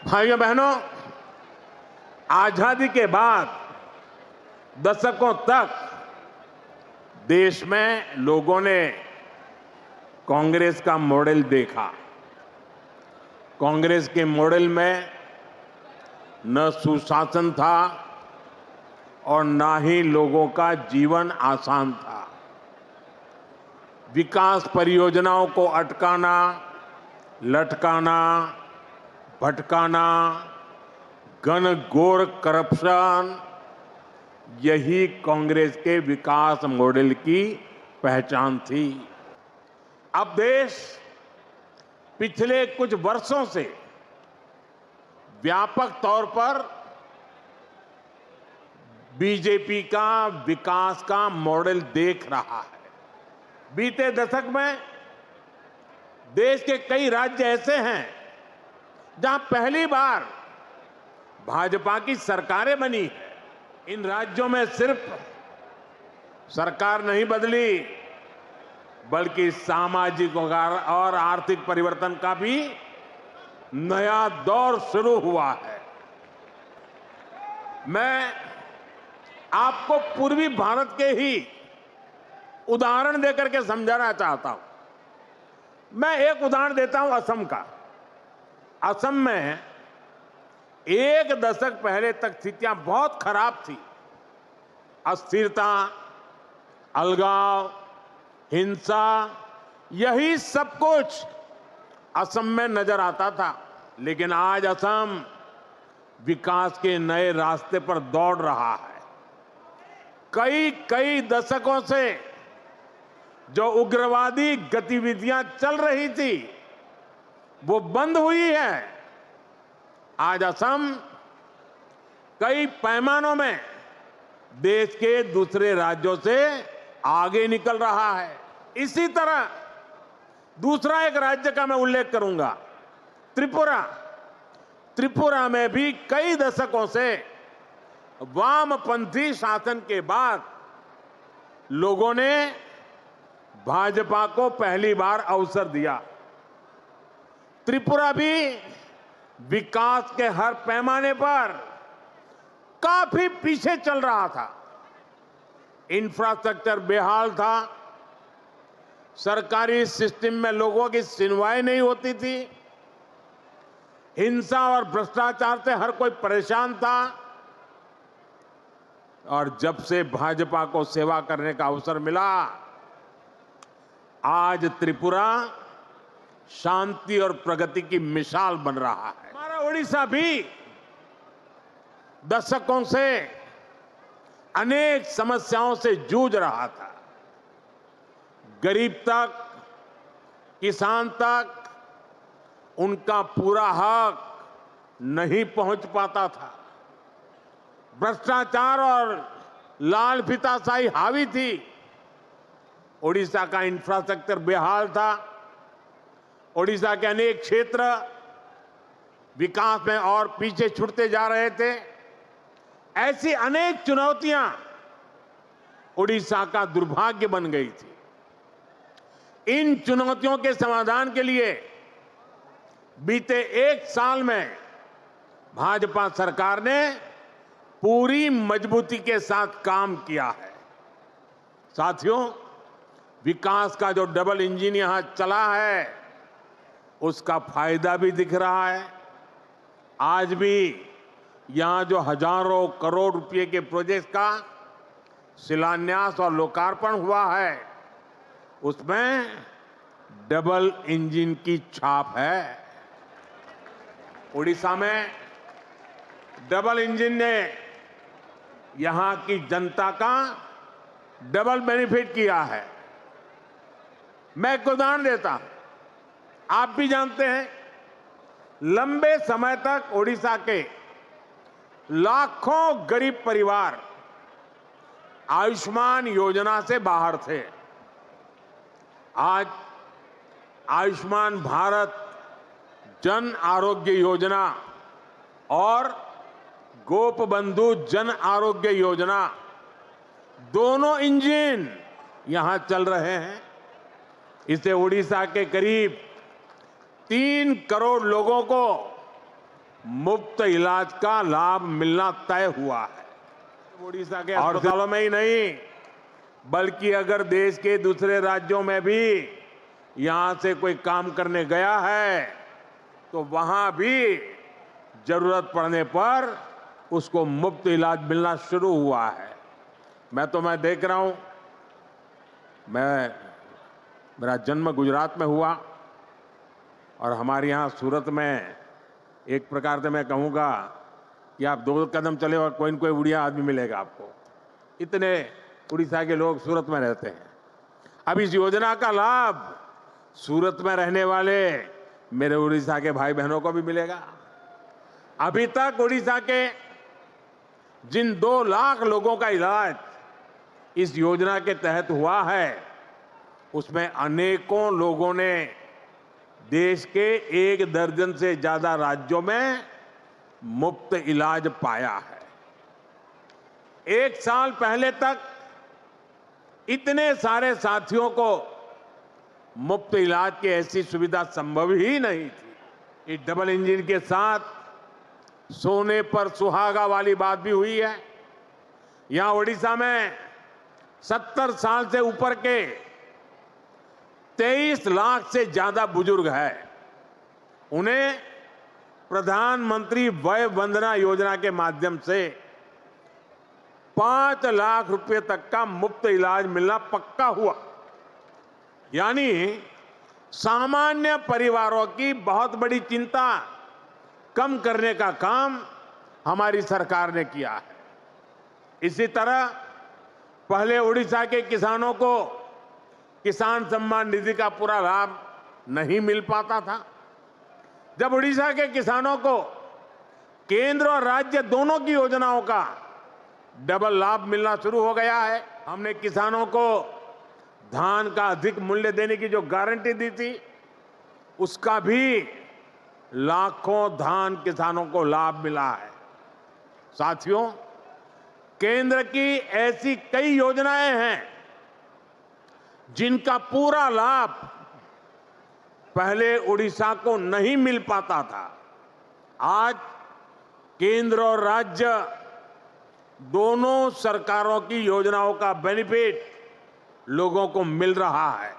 भाइयों बहनों, आजादी के बाद दशकों तक देश में लोगों ने कांग्रेस का मॉडल देखा। कांग्रेस के मॉडल में न सुशासन था और न ही लोगों का जीवन आसान था। विकास परियोजनाओं को अटकाना, लटकाना, भटकाना, घनघोर करप्शन, यही कांग्रेस के विकास मॉडल की पहचान थी। अब देश पिछले कुछ वर्षों से व्यापक तौर पर बीजेपी का विकास का मॉडल देख रहा है। बीते दशक में देश के कई राज्य ऐसे हैं जहां पहली बार भाजपा की सरकारें बनी है। इन राज्यों में सिर्फ सरकार नहीं बदली, बल्कि सामाजिक और आर्थिक परिवर्तन का भी नया दौर शुरू हुआ है। मैं आपको पूर्वी भारत के ही उदाहरण देकर के समझाना चाहता हूं। मैं एक उदाहरण देता हूं असम का। असम में एक दशक पहले तक स्थितियां बहुत खराब थी। अस्थिरता, अलगाव, हिंसा, यही सब कुछ असम में नजर आता था। लेकिन आज असम विकास के नए रास्ते पर दौड़ रहा है। कई दशकों से जो उग्रवादी गतिविधियां चल रही थी, वो बंद हुई है। आज असम कई पैमानों में देश के दूसरे राज्यों से आगे निकल रहा है। इसी तरह दूसरा एक राज्य का मैं उल्लेख करूंगा, त्रिपुरा। त्रिपुरा में भी कई दशकों से वामपंथी शासन के बाद लोगों ने भाजपा को पहली बार अवसर दिया। त्रिपुरा भी विकास के हर पैमाने पर काफी पीछे चल रहा था। इंफ्रास्ट्रक्चर बेहाल था, सरकारी सिस्टम में लोगों की सुनवाई नहीं होती थी, हिंसा और भ्रष्टाचार से हर कोई परेशान था। और जब से भाजपा को सेवा करने का अवसर मिला, आज त्रिपुरा शांति और प्रगति की मिसाल बन रहा है। हमारा ओडिशा भी दशकों से अनेक समस्याओं से जूझ रहा था। गरीब तक, किसान तक उनका पूरा हक नहीं पहुंच पाता था। भ्रष्टाचार और लाल फीताशाही हावी थी। ओडिशा का इंफ्रास्ट्रक्चर बेहाल था। ओडिशा के अनेक क्षेत्र विकास में और पीछे छूटते जा रहे थे। ऐसी अनेक चुनौतियां ओडिशा का दुर्भाग्य बन गई थी। इन चुनौतियों के समाधान के लिए बीते एक साल में भाजपा सरकार ने पूरी मजबूती के साथ काम किया है। साथियों, विकास का जो डबल इंजन यहां चला है, उसका फायदा भी दिख रहा है। आज भी यहां जो हजारों करोड़ रुपए के प्रोजेक्ट का शिलान्यास और लोकार्पण हुआ है, उसमें डबल इंजन की छाप है। ओडिशा में डबल इंजन ने यहां की जनता का डबल बेनिफिट किया है। मैं एक उदाहरण देता हूं। आप भी जानते हैं, लंबे समय तक ओडिशा के लाखों गरीब परिवार आयुष्मान योजना से बाहर थे। आज आयुष्मान भारत जन आरोग्य योजना और गोपबंधु जन आरोग्य योजना, दोनों इंजन यहां चल रहे हैं। इसे ओडिशा के करीब 3 करोड़ लोगों को मुफ्त इलाज का लाभ मिलना तय हुआ है। ओडिशा के अस्पतालों में ही नहीं, बल्कि अगर देश के दूसरे राज्यों में भी यहां से कोई काम करने गया है तो वहां भी जरूरत पड़ने पर उसको मुफ्त इलाज मिलना शुरू हुआ है। मैं देख रहा हूं, मेरा जन्म गुजरात में हुआ और हमारे यहां सूरत में एक प्रकार से मैं कहूंगा कि आप 2 कदम चले और कोई न कोई उड़िया आदमी मिलेगा आपको। इतने उड़ीसा के लोग सूरत में रहते हैं। अब इस योजना का लाभ सूरत में रहने वाले मेरे उड़ीसा के भाई बहनों को भी मिलेगा। अभी तक उड़ीसा के जिन 2 लाख लोगों का इलाज इस योजना के तहत हुआ है, उसमें अनेकों लोगों ने देश के 1 दर्जन से ज्यादा राज्यों में मुफ्त इलाज पाया है। 1 साल पहले तक इतने सारे साथियों को मुफ्त इलाज की ऐसी सुविधा संभव ही नहीं थी। इस डबल इंजन के साथ सोने पर सुहागा वाली बात भी हुई है। यहां ओडिशा में 70 साल से ऊपर के 23 लाख से ज्यादा बुजुर्ग हैं। उन्हें प्रधानमंत्री वय वंदना योजना के माध्यम से 5 लाख रुपए तक का मुफ्त इलाज मिलना पक्का हुआ। यानी सामान्य परिवारों की बहुत बड़ी चिंता कम करने का काम हमारी सरकार ने किया है। इसी तरह पहले उड़ीसा के किसानों को किसान सम्मान निधि का पूरा लाभ नहीं मिल पाता था। जब उड़ीसा के किसानों को केंद्र और राज्य दोनों की योजनाओं का डबल लाभ मिलना शुरू हो गया है। हमने किसानों को धान का अधिक मूल्य देने की जो गारंटी दी थी, उसका भी लाखों धान किसानों को लाभ मिला है। साथियों, केंद्र की ऐसी कई योजनाएं हैं जिनका पूरा लाभ पहले उड़ीसा को नहीं मिल पाता था। आज केंद्र और राज्य दोनों सरकारों की योजनाओं का बेनिफिट लोगों को मिल रहा है।